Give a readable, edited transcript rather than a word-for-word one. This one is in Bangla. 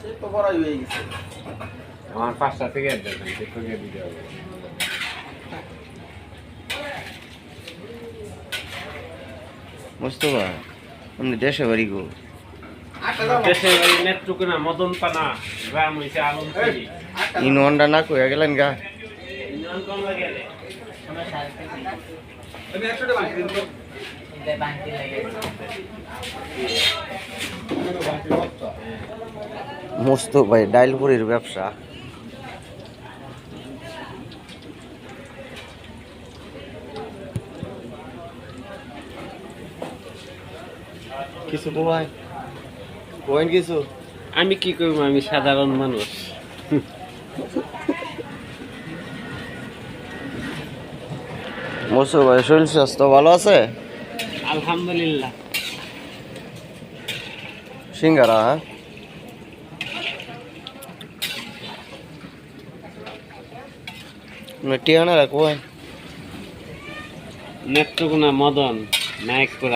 তো বড়াই হয়ে গেছে। আমার 5টা থেকে দেখেন থেকে দিতে হবে। মোস্তফা আপনি দেশে বাড়ি গো? দেশে ওই নেত্রকোনা না মদন পানা গ্রাম হইছে আলমপুরি। ইনওয়ানটা না কইয়া গেলেন গা? ইনওয়ান কম লাগে রে। আমি 100 টাকা বাকি দিন তো। মোস্তফা ডাইলপুরির ব্যবসা। কিছু কমায় কইন কিছু? আমি কি করব, আমি সাধারণ মানুষ। মোস্তফা শরীর স্বাস্থ্য ভালো আছে? আলহামদুলিল্লাহ। সিঙ্গারা টিয়ানা কই? নেত্রকোনা মদন নায়কপুরা।